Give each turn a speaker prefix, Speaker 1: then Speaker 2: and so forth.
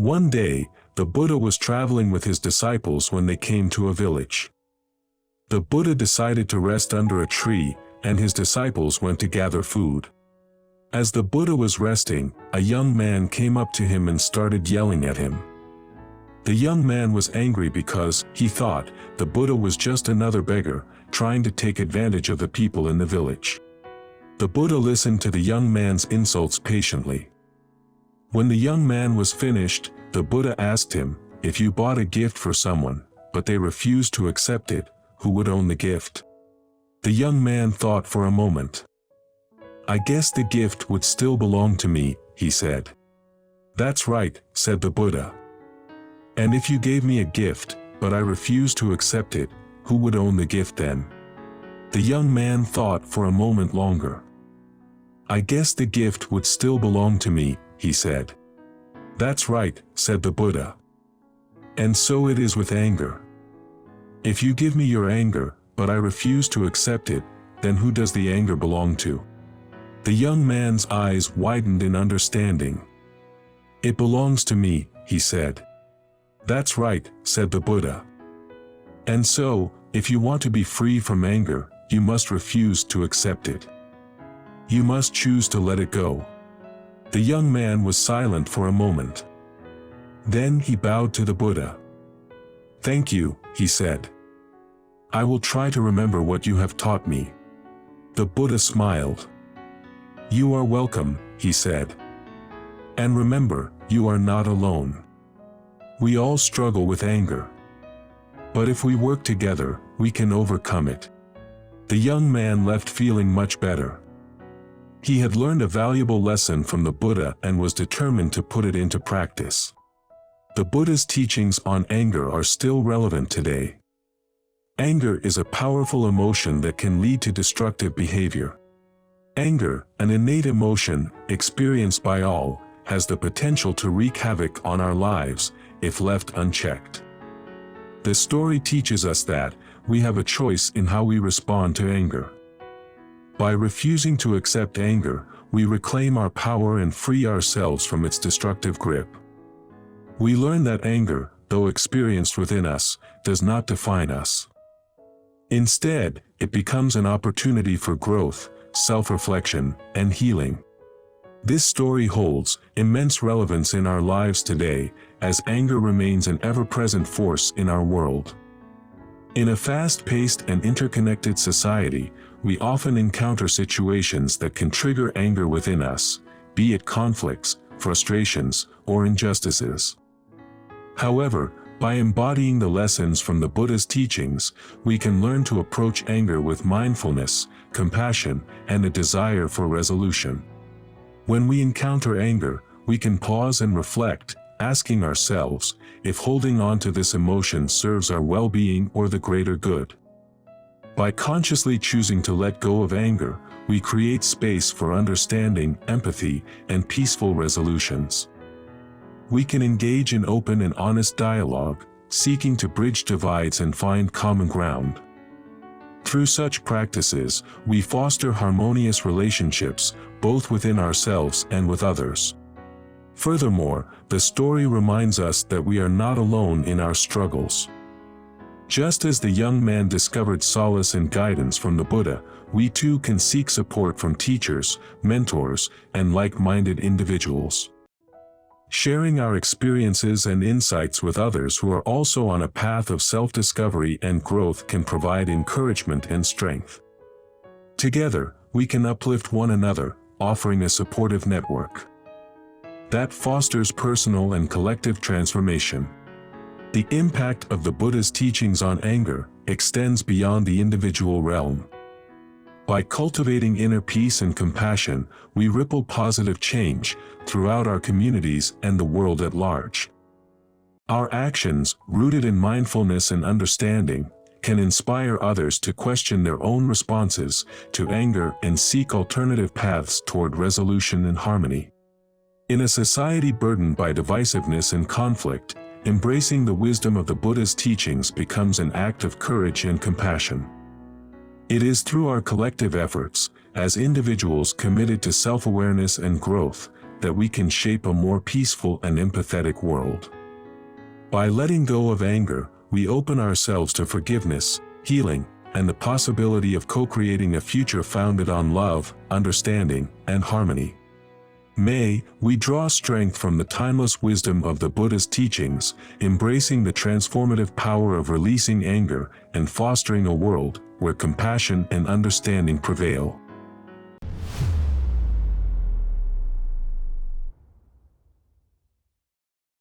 Speaker 1: One day, the Buddha was traveling with his disciples when they came to a village. The Buddha decided to rest under a tree, and his disciples went to gather food. As the Buddha was resting, a young man came up to him and started yelling at him. The young man was angry because, he thought, the Buddha was just another beggar, trying to take advantage of the people in the village. The Buddha listened to the young man's insults patiently. When the young man was finished, the Buddha asked him, if you bought a gift for someone, but they refused to accept it, who would own the gift? The young man thought for a moment. I guess the gift would still belong to me, he said. That's right, said the Buddha. And if you gave me a gift, but I refused to accept it, who would own the gift then? The young man thought for a moment longer. I guess the gift would still belong to me, he said. That's right, said the Buddha. And so it is with anger. If you give me your anger, but I refuse to accept it, then who does the anger belong to? The young man's eyes widened in understanding. It belongs to me, he said. That's right, said the Buddha. And so, if you want to be free from anger, you must refuse to accept it. You must choose to let it go. The young man was silent for a moment. Then he bowed to the Buddha. Thank you, he said. I will try to remember what you have taught me. The Buddha smiled. You are welcome, he said. And remember, you are not alone. We all struggle with anger. But if we work together, we can overcome it. The young man left feeling much better. He had learned a valuable lesson from the Buddha and was determined to put it into practice. The Buddha's teachings on anger are still relevant today. Anger is a powerful emotion that can lead to destructive behavior. Anger, an innate emotion, experienced by all, has the potential to wreak havoc on our lives, if left unchecked. The story teaches us that, we have a choice in how we respond to anger. By refusing to accept anger, we reclaim our power and free ourselves from its destructive grip. We learn that anger, though experienced within us, does not define us. Instead, it becomes an opportunity for growth, self-reflection, and healing. This story holds immense relevance in our lives today, as anger remains an ever-present force in our world. In a fast-paced and interconnected society, we often encounter situations that can trigger anger within us, be it conflicts, frustrations, or injustices. However, by embodying the lessons from the Buddha's teachings, we can learn to approach anger with mindfulness, compassion, and a desire for resolution. When we encounter anger, we can pause and reflect, asking ourselves if holding on to this emotion serves our well-being or the greater good. By consciously choosing to let go of anger, we create space for understanding, empathy, and peaceful resolutions. We can engage in open and honest dialogue, seeking to bridge divides and find common ground. Through such practices, we foster harmonious relationships, both within ourselves and with others. Furthermore, the story reminds us that we are not alone in our struggles. Just as the young man discovered solace and guidance from the Buddha, we too can seek support from teachers, mentors, and like-minded individuals. Sharing our experiences and insights with others who are also on a path of self-discovery and growth can provide encouragement and strength. Together, we can uplift one another, offering a supportive network that fosters personal and collective transformation. The impact of the Buddha's teachings on anger extends beyond the individual realm. By cultivating inner peace and compassion, we ripple positive change throughout our communities and the world at large. Our actions, rooted in mindfulness and understanding, can inspire others to question their own responses to anger and seek alternative paths toward resolution and harmony. In a society burdened by divisiveness and conflict, embracing the wisdom of the Buddha's teachings becomes an act of courage and compassion. It is through our collective efforts, as individuals committed to self-awareness and growth, that we can shape a more peaceful and empathetic world. By letting go of anger, we open ourselves to forgiveness, healing, and the possibility of co-creating a future founded on love, understanding, and harmony. May we draw strength from the timeless wisdom of the Buddha's teachings, embracing the transformative power of releasing anger and fostering a world where compassion and understanding prevail.